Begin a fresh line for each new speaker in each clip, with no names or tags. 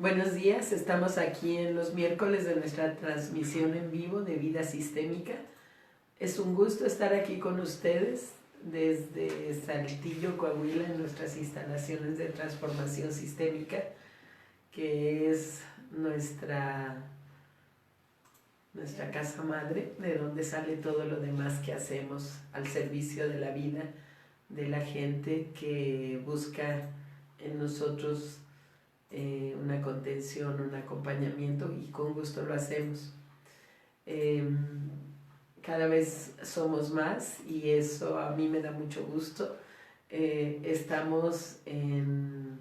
Buenos días, estamos aquí en los miércoles de nuestra transmisión en vivo de Vida Sistémica. Es un gusto estar aquí con ustedes desde Saltillo, Coahuila, en nuestras instalaciones de transformación sistémica, que es nuestra casa madre, de donde sale todo lo demás que hacemos al servicio de la vida, de la gente que busca en nosotros una contención, un acompañamiento, y con gusto lo hacemos. Cada vez somos más y eso a mí me da mucho gusto. Estamos en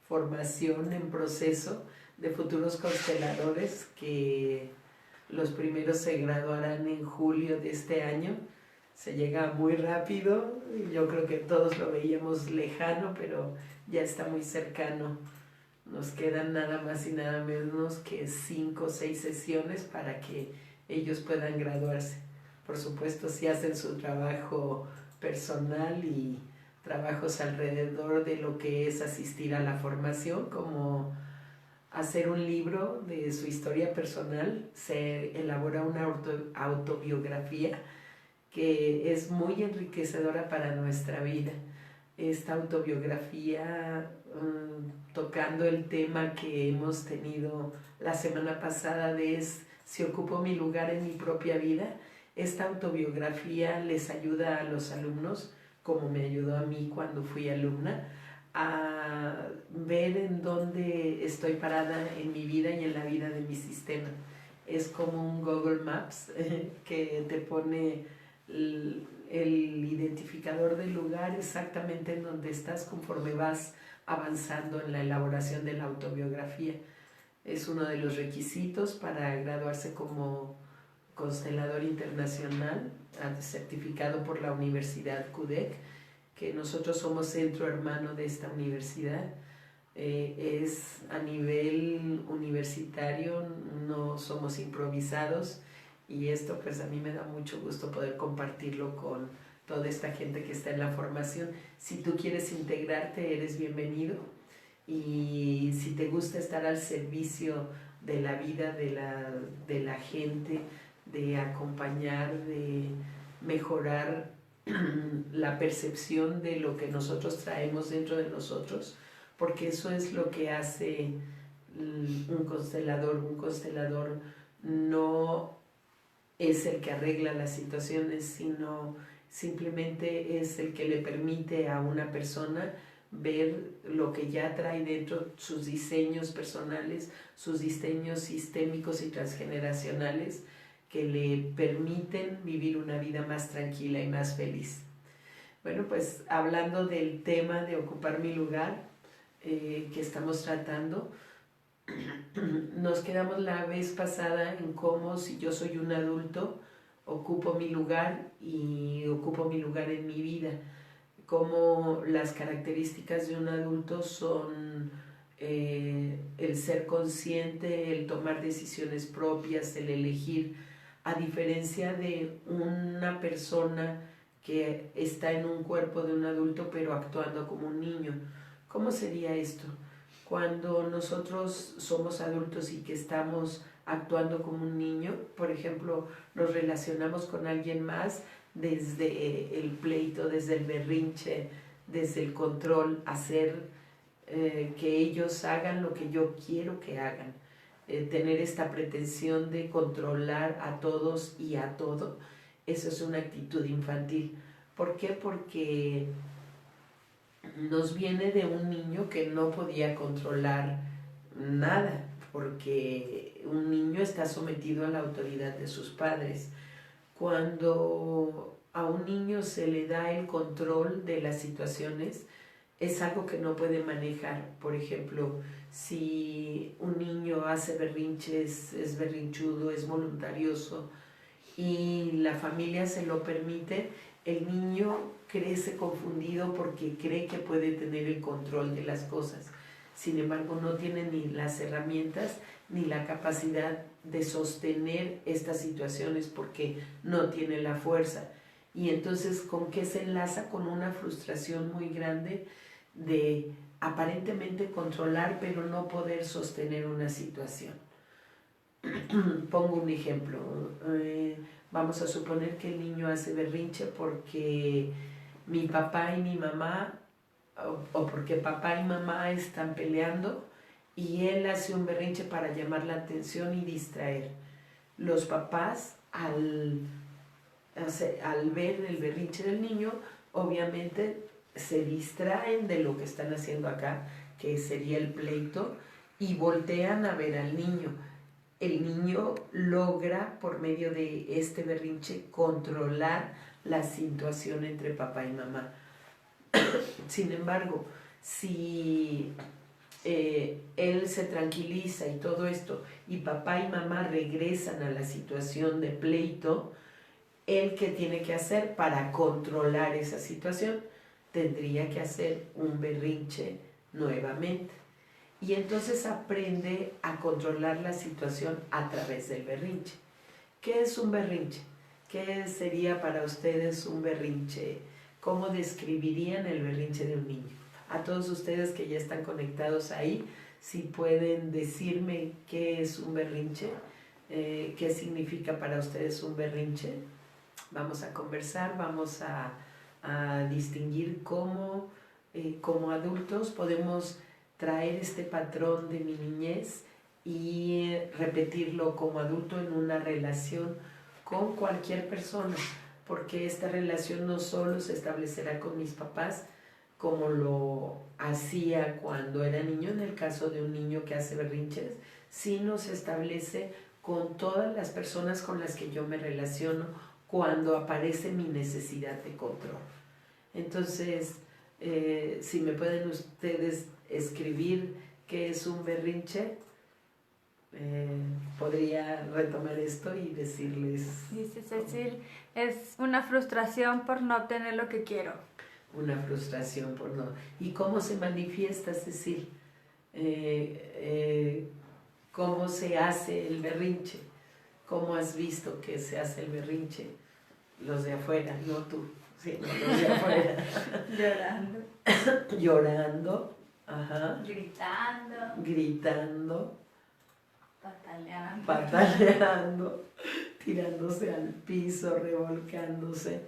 formación, en proceso de futuros consteladores, que los primeros se graduarán en julio de este año. Se llega muy rápido, yo creo que todos lo veíamos lejano, pero ya está muy cercano. Nos quedan nada más y nada menos que 5 o 6 sesiones para que ellos puedan graduarse. Por supuesto, si hacen su trabajo personal y trabajos alrededor de lo que es asistir a la formación, como hacer un libro de su historia personal. Se elabora una autobiografía que es muy enriquecedora para nuestra vida. Esta autobiografía, tocando el tema que hemos tenido la semana pasada de si ocupo mi lugar en mi propia vida, esta autobiografía les ayuda a los alumnos, como me ayudó a mí cuando fui alumna, a ver en dónde estoy parada en mi vida y en la vida de mi sistema. Es como un Google Maps que te pone el identificador del lugar exactamente en donde estás conforme vas avanzando en la elaboración de la autobiografía. Es uno de los requisitos para graduarse como constelador internacional, certificado por la Universidad CUDEC, que nosotros somos centro hermano de esta universidad. Es a nivel universitario, no somos improvisados, y esto pues a mí me da mucho gusto poder compartirlo con toda esta gente que está en la formación. Si tú quieres integrarte, eres bienvenido, y si te gusta estar al servicio de la vida de la gente, de acompañar, de mejorar la percepción de lo que nosotros traemos dentro de nosotros, porque eso es lo que hace un constelador. Un constelador no es el que arregla las situaciones, sino simplemente es el que le permite a una persona ver lo que ya trae dentro, sus diseños personales, sus diseños sistémicos y transgeneracionales, que le permiten vivir una vida más tranquila y más feliz. Bueno, pues hablando del tema de ocupar mi lugar, que estamos tratando, nos quedamos la vez pasada en cómo, si yo soy un adulto, ocupo mi lugar y ocupo mi lugar en mi vida. Cómo las características de un adulto son el ser consciente, el tomar decisiones propias, el elegir, a diferencia de una persona que está en un cuerpo de un adulto pero actuando como un niño. ¿Cómo sería esto? Cuando nosotros somos adultos y que estamos actuando como un niño, por ejemplo, nos relacionamos con alguien más desde el pleito, desde el berrinche, desde el control, hacer que ellos hagan lo que yo quiero que hagan, tener esta pretensión de controlar a todos y a todo. Eso es una actitud infantil. ¿Por qué? Porque nos viene de un niño que no podía controlar nada, porque un niño está sometido a la autoridad de sus padres. Cuando a un niño se le da el control de las situaciones, es algo que no puede manejar. Por ejemplo, si un niño hace berrinches, es berrinchudo, es voluntarioso, y la familia se lo permite, el niño crece confundido porque cree que puede tener el control de las cosas. Sin embargo, no tiene ni las herramientas ni la capacidad de sostener estas situaciones porque no tiene la fuerza. Y entonces, ¿con qué se enlaza? Con una frustración muy grande de aparentemente controlar, pero no poder sostener una situación. Pongo un ejemplo. Vamos a suponer que el niño hace berrinche porque mi papá y mi mamá, o porque papá y mamá están peleando, y él hace un berrinche para llamar la atención y distraer. Los papás, al ver el berrinche del niño, obviamente se distraen de lo que están haciendo acá, que sería el pleito, y voltean a ver al niño. El niño logra, por medio de este berrinche, controlar la situación entre papá y mamá. Sin embargo, si él se tranquiliza y todo esto, y papá y mamá regresan a la situación de pleito, ¿él qué tiene que hacer para controlar esa situación? Tendría que hacer un berrinche nuevamente. Y entonces aprende a controlar la situación a través del berrinche. ¿Qué es un berrinche? ¿Qué sería para ustedes un berrinche? ¿Cómo describirían el berrinche de un niño? A todos ustedes que ya están conectados ahí, si pueden decirme qué es un berrinche, qué significa para ustedes un berrinche. Vamos a conversar, vamos a distinguir cómo como adultos podemos traer este patrón de mi niñez y repetirlo como adulto en una relación con cualquier persona, porque esta relación no solo se establecerá con mis papás, como lo hacía cuando era niño, en el caso de un niño que hace berrinches, sino se establece con todas las personas con las que yo me relaciono cuando aparece mi necesidad de control. Entonces, si me pueden ustedes escribir qué es un berrinche, podría retomar esto y decirles...
Dice Cecil, es una frustración por no obtener lo que quiero.
Una frustración por no... ¿Y cómo se manifiesta, Cecil? ¿Cómo se hace el berrinche? ¿Cómo has visto que se hace el berrinche? Los de afuera, no tú, sino los de afuera.
Llorando.
Llorando, ajá.
Gritando.
Gritando.
Pataleando.
Pataleando, tirándose al piso, revolcándose.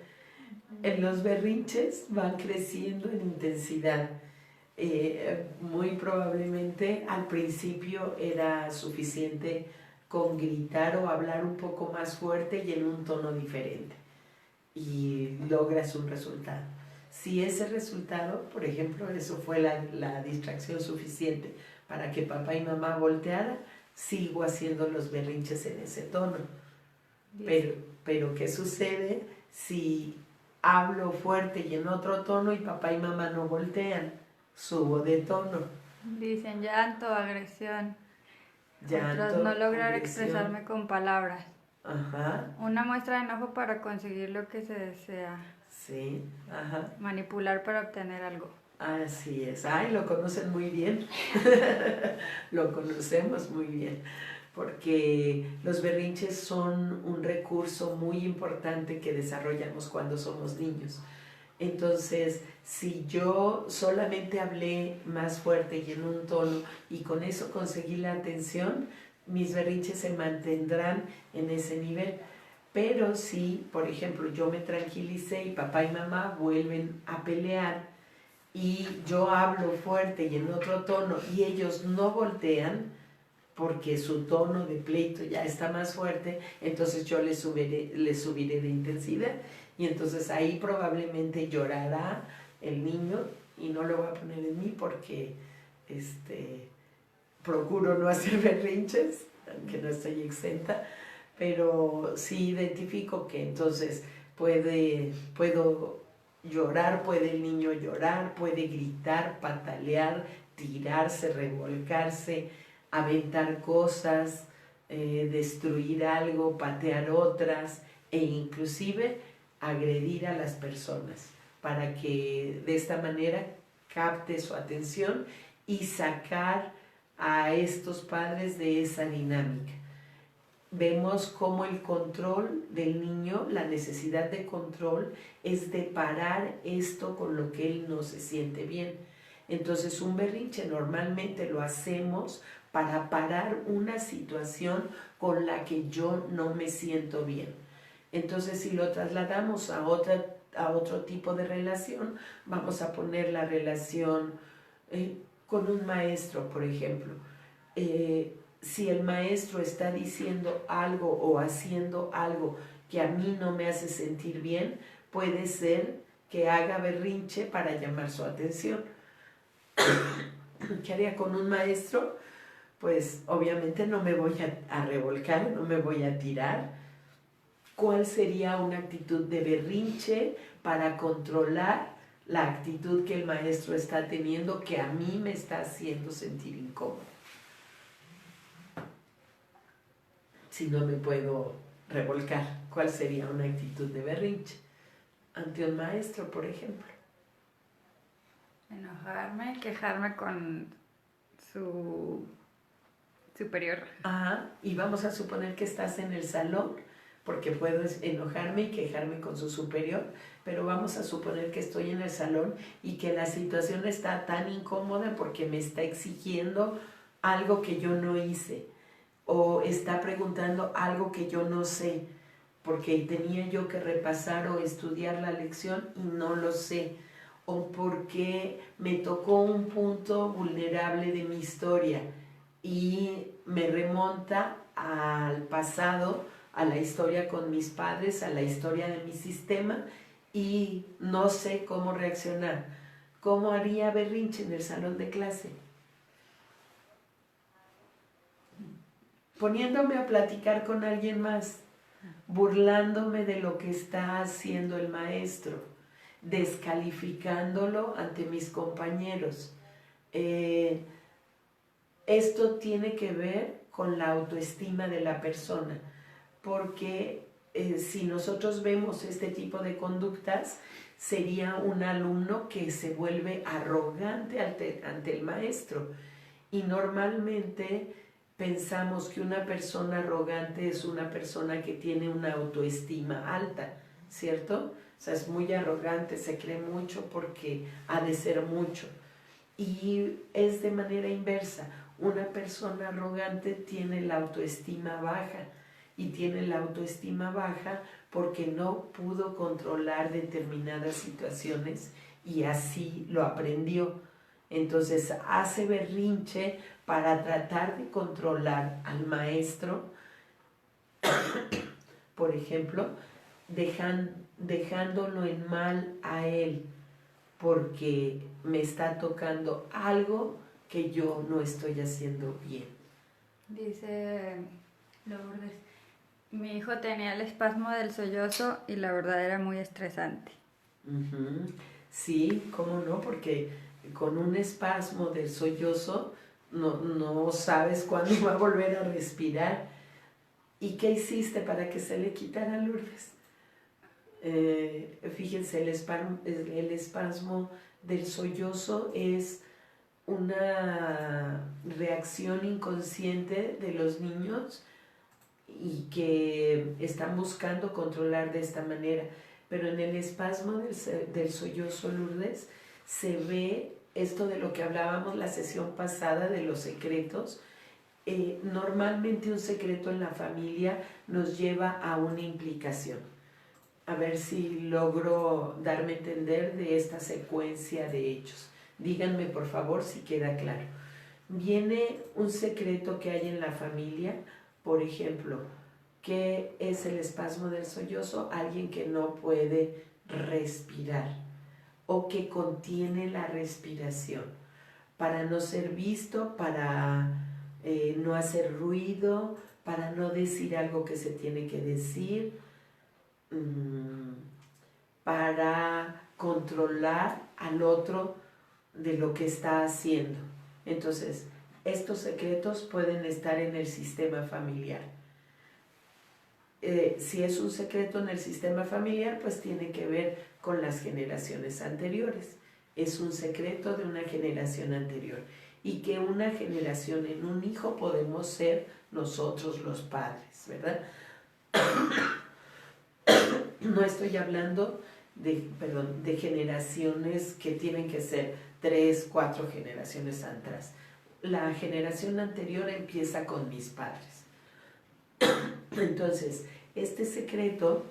En los berrinches van creciendo en intensidad. Muy probablemente al principio era suficiente con gritar o hablar un poco más fuerte y en un tono diferente, y logras un resultado. Si ese resultado, por ejemplo, eso fue la distracción suficiente para que papá y mamá voltearan, sigo haciendo los berrinches en ese tono. Pero ¿qué sucede si hablo fuerte y en otro tono y papá y mamá no voltean? Subo de tono.
Dicen llanto, agresión.
Llanto,
otros, no lograr
agresión.
Expresarme con palabras.
Ajá.
Una muestra de enojo para conseguir lo que se desea.
Sí, ajá.
Manipular para obtener algo.
Así es. Ay, lo conocen muy bien. Lo conocemos muy bien. Porque los berrinches son un recurso muy importante que desarrollamos cuando somos niños. Entonces, si yo solamente hablé más fuerte y en un tono y con eso conseguí la atención, mis berrinches se mantendrán en ese nivel. Pero si, por ejemplo, yo me tranquilicé y papá y mamá vuelven a pelear y yo hablo fuerte y en otro tono y ellos no voltean porque su tono de pleito ya está más fuerte, entonces yo les subiré de intensidad y entonces ahí probablemente llorará el niño y no lo voy a poner en mí porque procuro no hacer berrinches, aunque no estoy exenta, pero sí identifico que entonces puedo llorar, puede el niño llorar, puede gritar, patalear, tirarse, revolcarse, aventar cosas, destruir algo, patear otras e inclusive agredir a las personas para que de esta manera capte su atención y sacar a estos padres de esa dinámica. Vemos cómo el control del niño, la necesidad de control, es de parar esto con lo que él no se siente bien. Entonces un berrinche normalmente lo hacemos para parar una situación con la que yo no me siento bien. Entonces si lo trasladamos a otro tipo de relación, vamos a poner la relación con un maestro, por ejemplo. Si el maestro está diciendo algo o haciendo algo que a mí no me hace sentir bien, puede ser que haga berrinche para llamar su atención. ¿Qué haría con un maestro? Pues obviamente no me voy a revolcar, no me voy a tirar. ¿Cuál sería una actitud de berrinche para controlar la actitud que el maestro está teniendo que a mí me está haciendo sentir incómodo? Si no me puedo revolcar, ¿cuál sería una actitud de berrinche ante un maestro, por ejemplo?
Enojarme, quejarme con su superior.
Y vamos a suponer que estás en el salón, porque puedo enojarme y quejarme con su superior, pero vamos a suponer que estoy en el salón y que la situación está tan incómoda porque me está exigiendo algo que yo no hice, o está preguntando algo que yo no sé, porque tenía yo que repasar o estudiar la lección y no lo sé, o porque me tocó un punto vulnerable de mi historia y me remonta al pasado, a la historia con mis padres, a la historia de mi sistema, y no sé cómo reaccionar. ¿Cómo haría berrinche en el salón de clase? Poniéndome a platicar con alguien más, burlándome de lo que está haciendo el maestro, descalificándolo ante mis compañeros. Esto tiene que ver con la autoestima de la persona, porque si nosotros vemos este tipo de conductas, sería un alumno que se vuelve arrogante ante el maestro. Y normalmente pensamos que una persona arrogante es una persona que tiene una autoestima alta, ¿cierto? O sea, es muy arrogante, se cree mucho porque ha de ser mucho. Y es de manera inversa. Una persona arrogante tiene la autoestima baja, y tiene la autoestima baja porque no pudo controlar determinadas situaciones y así lo aprendió. Entonces hace berrinche para tratar de controlar al maestro, por ejemplo, dejándolo en mal a él, porque me está tocando algo que yo no estoy haciendo bien.
Dice Lourdes, mi hijo tenía el espasmo del sollozo y la verdad era muy estresante.
Sí, cómo no, porque con un espasmo del sollozo no sabes cuándo va a volver a respirar. ¿Y qué hiciste para que se le quitara, Lourdes? Fíjense, el espasmo del sollozo es una reacción inconsciente de los niños y que están buscando controlar de esta manera. Pero en el espasmo del sollozo, Lourdes, se ve esto de lo que hablábamos la sesión pasada de los secretos. Normalmente un secreto en la familia nos lleva a una implicación. A ver si logro darme a entender de esta secuencia de hechos. Díganme por favor si queda claro. Viene un secreto que hay en la familia, por ejemplo, ¿qué es el espasmo del sollozo? Alguien que no puede respirar o que contiene la respiración para no ser visto, para no hacer ruido, para no decir algo que se tiene que decir, para controlar al otro de lo que está haciendo. Entonces, estos secretos pueden estar en el sistema familiar. Si es un secreto en el sistema familiar, pues tiene que ver con las generaciones anteriores. Es un secreto de una generación anterior. Y que una generación en un hijo podemos ser nosotros los padres, ¿verdad? No estoy hablando de generaciones que tienen que ser 3, 4 generaciones atrás. La generación anterior empieza con mis padres. Entonces, este secreto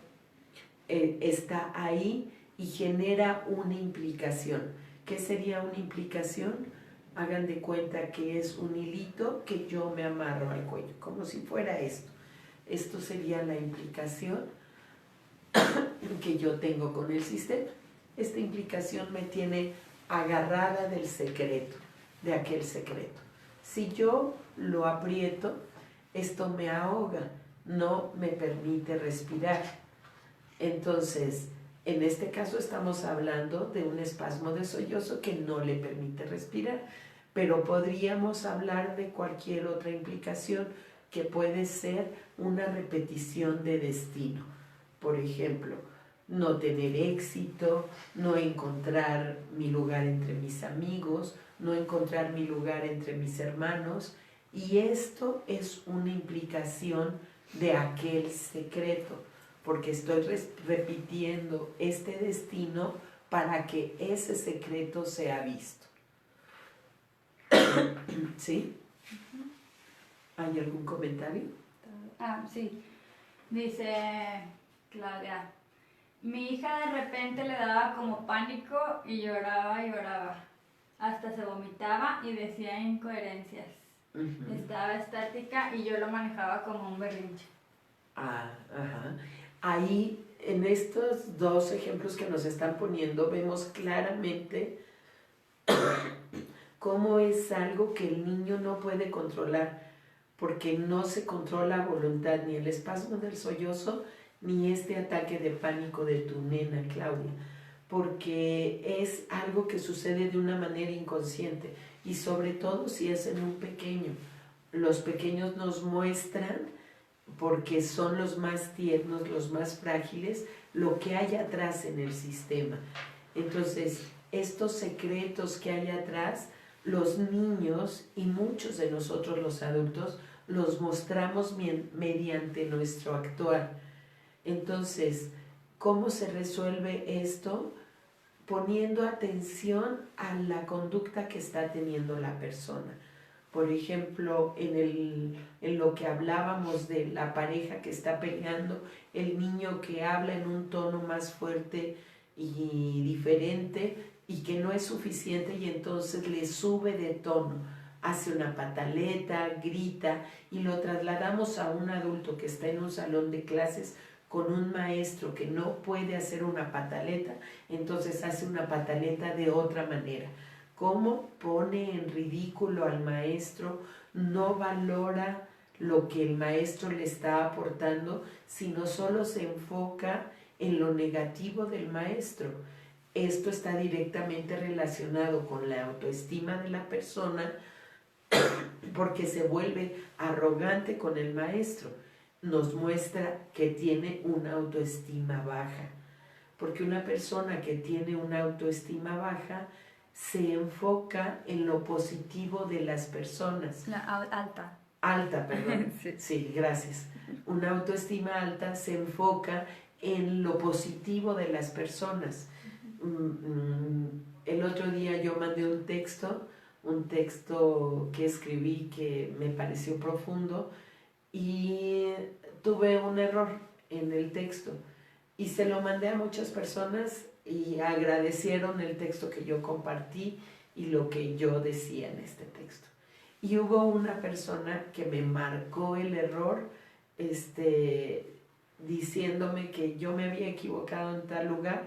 está ahí y genera una implicación. ¿Qué sería una implicación? Hagan de cuenta que es un hilito que yo me amarro al cuello, como si fuera esto. Esto sería la implicación que yo tengo con el sistema. Esta implicación me tiene agarrada del secreto, de aquel secreto. Si yo lo aprieto, esto me ahoga, no me permite respirar. Entonces, en este caso estamos hablando de un espasmo de sollozo que no le permite respirar, pero podríamos hablar de cualquier otra implicación que puede ser una repetición de destino. Por ejemplo, no tener éxito, no encontrar mi lugar entre mis amigos, no encontrar mi lugar entre mis hermanos, y esto es una implicación de aquel secreto, porque estoy repitiendo este destino para que ese secreto sea visto. ¿Sí? ¿Hay algún comentario?
Sí. Dice Claudia, mi hija de repente le daba como pánico y lloraba y lloraba. Hasta se vomitaba y decía incoherencias. Estaba estática y yo lo manejaba como un berrinche.
Ajá. Ahí, en estos dos ejemplos que nos están poniendo, vemos claramente cómo es algo que el niño no puede controlar, porque no se controla a voluntad ni el espasmo del sollozo, ni este ataque de pánico de tu nena, Claudia, porque es algo que sucede de una manera inconsciente, y sobre todo si es en un pequeño. Los pequeños nos muestran, porque son los más tiernos, los más frágiles, lo que hay atrás en el sistema. Entonces, estos secretos que hay atrás, los niños y muchos de nosotros los adultos los mostramos mediante nuestro actuar. Entonces, ¿cómo se resuelve esto? Poniendo atención a la conducta que está teniendo la persona. Por ejemplo, en lo que hablábamos de la pareja que está peleando, el niño que habla en un tono más fuerte y diferente y que no es suficiente, y entonces le sube de tono, hace una pataleta, grita, y lo trasladamos a un adulto que está en un salón de clases con un maestro que no puede hacer una pataleta, entonces hace una pataleta de otra manera. ¿Cómo pone en ridículo al maestro? No valora lo que el maestro le está aportando, sino solo se enfoca en lo negativo del maestro. Esto está directamente relacionado con la autoestima de la persona, porque se vuelve arrogante con el maestro. Nos muestra que tiene una autoestima baja, porque una persona que tiene una autoestima baja se enfoca en lo positivo de las personas.
Alta.
Alta, perdón. Sí, gracias. Una autoestima alta se enfoca en lo positivo de las personas. El otro día yo mandé un texto que escribí que me pareció profundo, y tuve un error en el texto y se lo mandé a muchas personas y agradecieron el texto que yo compartí y lo que yo decía en este texto. Y hubo una persona que me marcó el error, diciéndome que yo me había equivocado en tal lugar,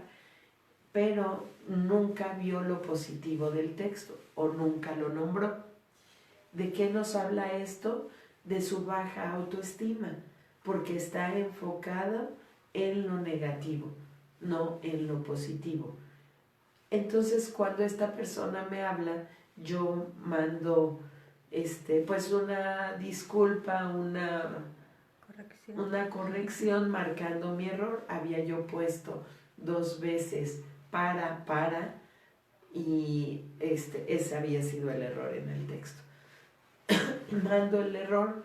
pero nunca vio lo positivo del texto o nunca lo nombró. ¿De qué nos habla esto? De su baja autoestima, porque está enfocado en lo negativo, no en lo positivo. Entonces, cuando esta persona me habla, yo mando pues una disculpa, una corrección marcando mi error. Había yo puesto 2 veces para, y ese había sido el error en el texto. Mando el error,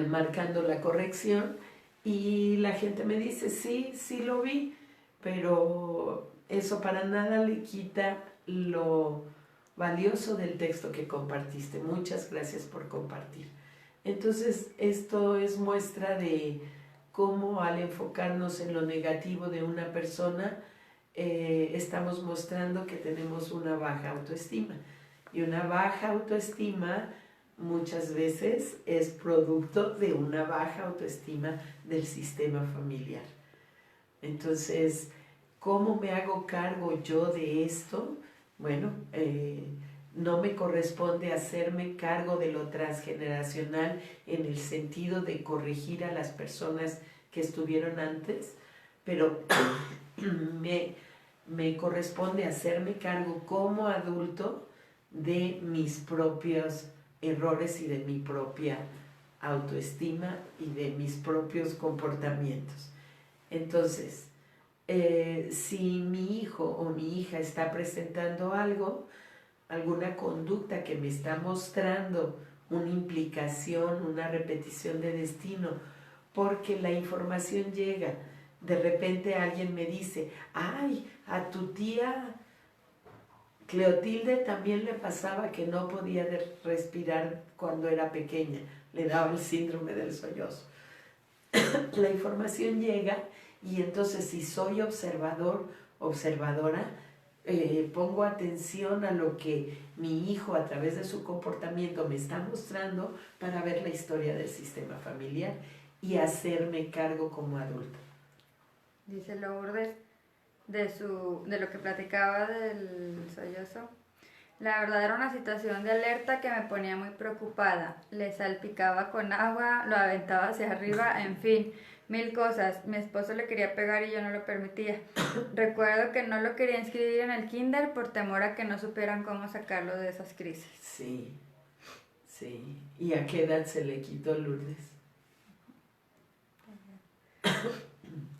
marcando la corrección, y la gente me dice, sí lo vi, pero eso para nada le quita lo valioso del texto que compartiste. Muchas gracias por compartir. Entonces, esto es muestra de cómo al enfocarnos en lo negativo de una persona, estamos mostrando que tenemos una baja autoestima. Y una baja autoestima muchas veces es producto de una baja autoestima del sistema familiar. Entonces, ¿cómo me hago cargo yo de esto? Bueno, no me corresponde hacerme cargo de lo transgeneracional en el sentido de corregir a las personas que estuvieron antes, pero me corresponde hacerme cargo como adulto de mis propios errores y de mi propia autoestima y de mis propios comportamientos. Entonces, si mi hijo o mi hija está presentando algo, alguna conducta que me está mostrando una implicación, una repetición de destino, porque la información llega. De repente alguien me dice, ay, a tu tía Cleotilde también le pasaba que no podía respirar cuando era pequeña, le daba el síndrome del sollozo. La información llega y entonces si soy observador, observadora, pongo atención a lo que mi hijo a través de su comportamiento me está mostrando para ver la historia del sistema familiar y hacerme cargo como adulto.
Dice Lourdes, de lo que platicaba del sollozo. La verdad era una situación de alerta que me ponía muy preocupada. Le salpicaba con agua, lo aventaba hacia arriba, en fin, mil cosas. Mi esposo le quería pegar y yo no lo permitía. Recuerdo que no lo quería inscribir en el kinder por temor a que no supieran cómo sacarlo de esas crisis.
Sí, sí. ¿Y a qué edad se le quitó, Lourdes?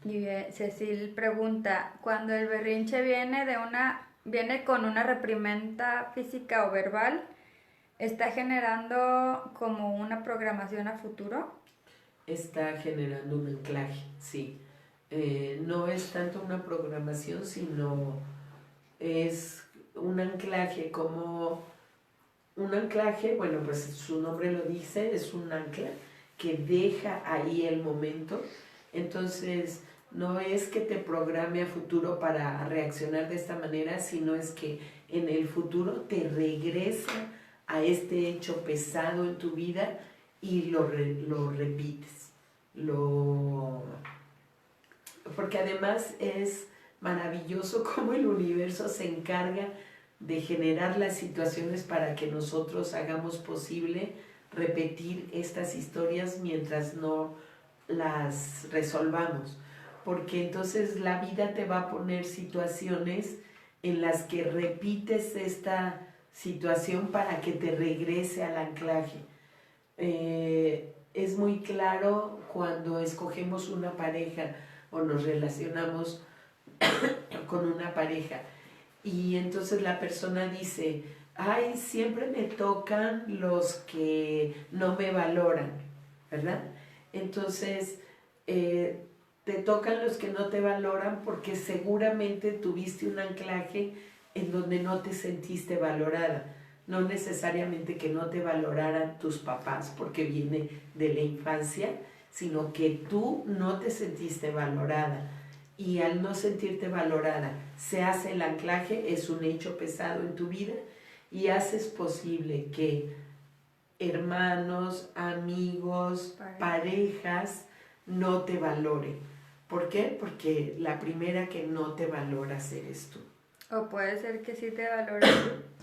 Y Cecil pregunta, cuando el berrinche viene con una reprimenda física o verbal, ¿está generando como una programación a futuro?
Está generando un anclaje, sí. No es tanto una programación, sino es un anclaje como... Un anclaje, bueno, pues su nombre lo dice, es un ancla que deja ahí el momento. Entonces, no es que te programe a futuro para reaccionar de esta manera, sino es que en el futuro te regresa a este hecho pesado en tu vida y lo repites. Porque además es maravilloso cómo el universo se encarga de generar las situaciones para que nosotros hagamos posible repetir estas historias mientras no las resolvamos, porque entonces la vida te va a poner situaciones en las que repites esta situación para que te regrese al anclaje. Es muy claro cuando escogemos una pareja o nos relacionamos con una pareja y entonces la persona dice, ay, siempre me tocan los que no me valoran, ¿verdad? Entonces, te tocan los que no te valoran porque seguramente tuviste un anclaje en donde no te sentiste valorada. No necesariamente que no te valoraran tus papás porque viene de la infancia, sino que tú no te sentiste valorada. Y al no sentirte valorada, se hace el anclaje, es un hecho pesado en tu vida y haces posible que hermanos, amigos, parejas no te valoren. ¿Por qué? Porque la primera que no te valoras eres tú.
O puede ser que sí te valoren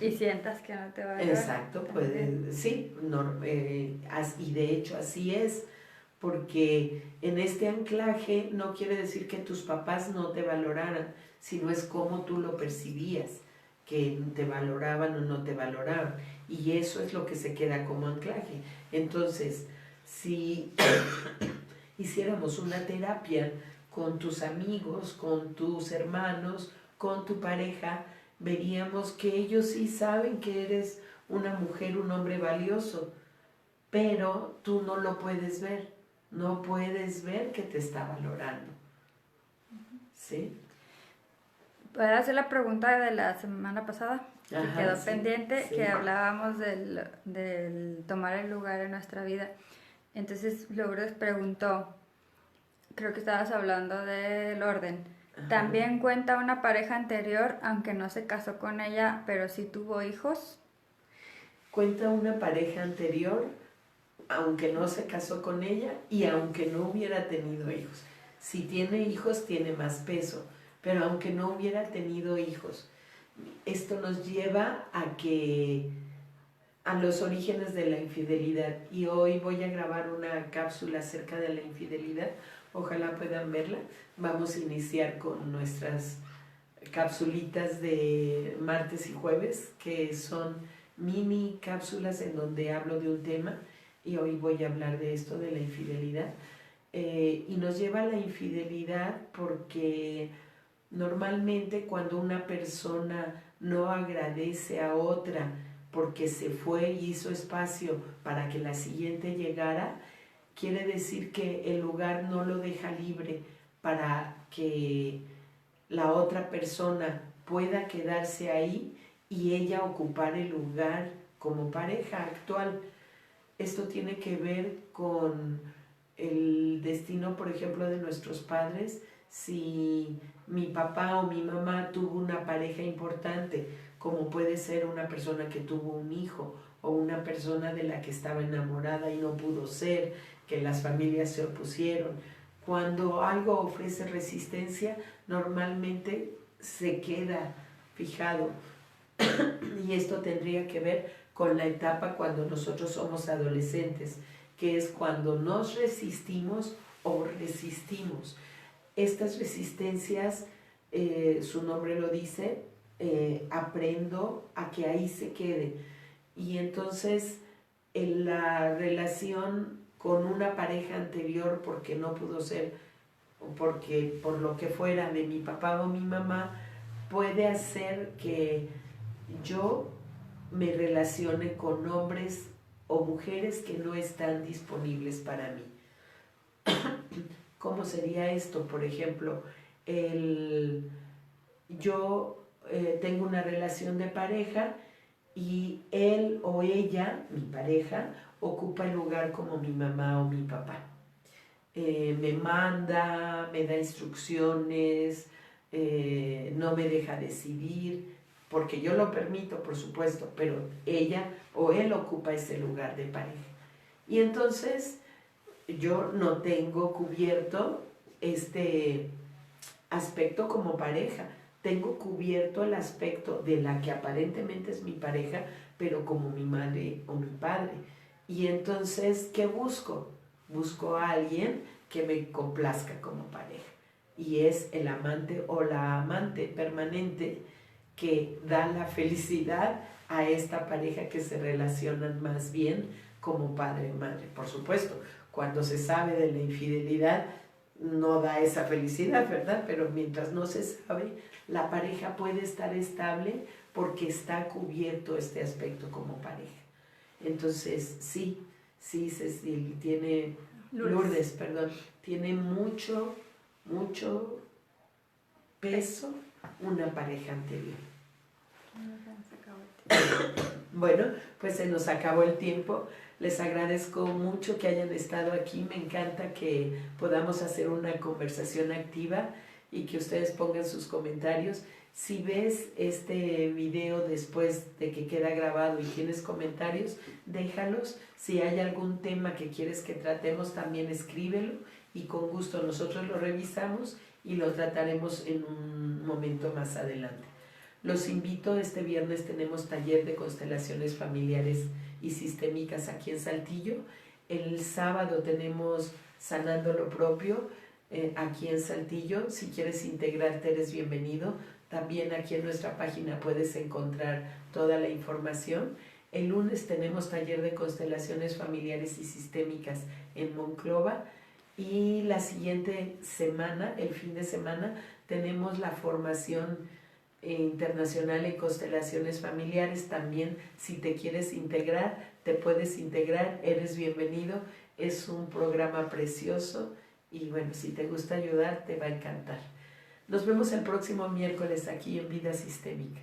y sientas que no te valoran.
Exacto, puede, sí, no, y de hecho así es, porque en este anclaje no quiere decir que tus papás no te valoraran, sino es cómo tú lo percibías, que te valoraban o no te valoraban, y eso es lo que se queda como anclaje. Entonces, si hiciéramos una terapia con tus amigos, con tus hermanos, con tu pareja, veríamos que ellos sí saben que eres una mujer, un hombre valioso, pero tú no lo puedes ver, no puedes ver que te está valorando. ¿Sí?
¿puedo hacer la pregunta de la semana pasada? Que
Ajá,
quedó
sí,
pendiente,
sí.
que hablábamos del tomar el lugar en nuestra vida. Entonces Lourdes preguntó, creo que estabas hablando del orden.
Ajá.
¿También cuenta una pareja anterior, aunque no se casó con ella, pero sí tuvo hijos?
Cuenta una pareja anterior, aunque no se casó con ella y aunque no hubiera tenido hijos. Si tiene hijos, tiene más peso, pero aunque no hubiera tenido hijos, esto nos lleva a los orígenes de la infidelidad. Y hoy voy a grabar una cápsula acerca de la infidelidad. Ojalá puedan verla. Vamos a iniciar con nuestras capsulitas de martes y jueves, que son mini cápsulas en donde hablo de un tema, y hoy voy a hablar de esto, de la infidelidad. Y nos lleva a la infidelidad porque normalmente cuando una persona no agradece a otra porque se fue y hizo espacio para que la siguiente llegara, quiere decir que el lugar no lo deja libre para que la otra persona pueda quedarse ahí y ella ocupar el lugar como pareja actual. Esto tiene que ver con el destino, por ejemplo, de nuestros padres. Si mi papá o mi mamá tuvo una pareja importante, como puede ser una persona que tuvo un hijo o una persona de la que estaba enamorada y no pudo ser, que las familias se opusieron. Cuando algo ofrece resistencia, normalmente se queda fijado. Y esto tendría que ver con la etapa cuando nosotros somos adolescentes, que es cuando nos resistimos o resistimos. Estas resistencias, su nombre lo dice, aprendo a que ahí se quede. Y entonces en la relación con una pareja anterior, porque no pudo ser, o porque por lo que fuera de mi papá o mi mamá, puede hacer que yo me relacione con hombres o mujeres que no están disponibles para mí. ¿Cómo sería esto? Por ejemplo, yo tengo una relación de pareja y él o ella, mi pareja, ocupa el lugar como mi mamá o mi papá. Me manda, me da instrucciones, no me deja decidir, porque yo lo permito, por supuesto, pero ella o él ocupa ese lugar de pareja. Y entonces yo no tengo cubierto este aspecto como pareja, tengo cubierto el aspecto de la que aparentemente es mi pareja, pero como mi madre o mi padre. Y entonces, ¿qué busco? Busco a alguien que me complazca como pareja. Y es el amante o la amante permanente que da la felicidad a esta pareja, que se relacionan más bien como padre o madre. Por supuesto, cuando se sabe de la infidelidad, no da esa felicidad, ¿verdad? Pero mientras no se sabe, la pareja puede estar estable porque está cubierto este aspecto como pareja. Entonces, sí, Cecil, tiene, Lourdes, perdón, tiene mucho peso una pareja anterior. Bueno, pues se nos acabó el tiempo. Les agradezco mucho que hayan estado aquí. Me encanta que podamos hacer una conversación activa y que ustedes pongan sus comentarios. Si ves este video después de que queda grabado y tienes comentarios, déjalos. Si hay algún tema que quieres que tratemos, también escríbelo y con gusto nosotros lo revisamos y lo trataremos en un momento más adelante. Los invito, este viernes tenemos taller de constelaciones familiares y sistémicas aquí en Saltillo. El sábado tenemos Sanando lo Propio aquí en Saltillo. Si quieres integrarte, eres bienvenido. También aquí en nuestra página puedes encontrar toda la información. El lunes tenemos taller de constelaciones familiares y sistémicas en Monclova. Y la siguiente semana, el fin de semana, tenemos la formación internacional en constelaciones familiares. También, si te quieres integrar, te puedes integrar, eres bienvenido. Es un programa precioso y bueno, si te gusta ayudar, te va a encantar. Nos vemos el próximo miércoles aquí en Vida Sistémica.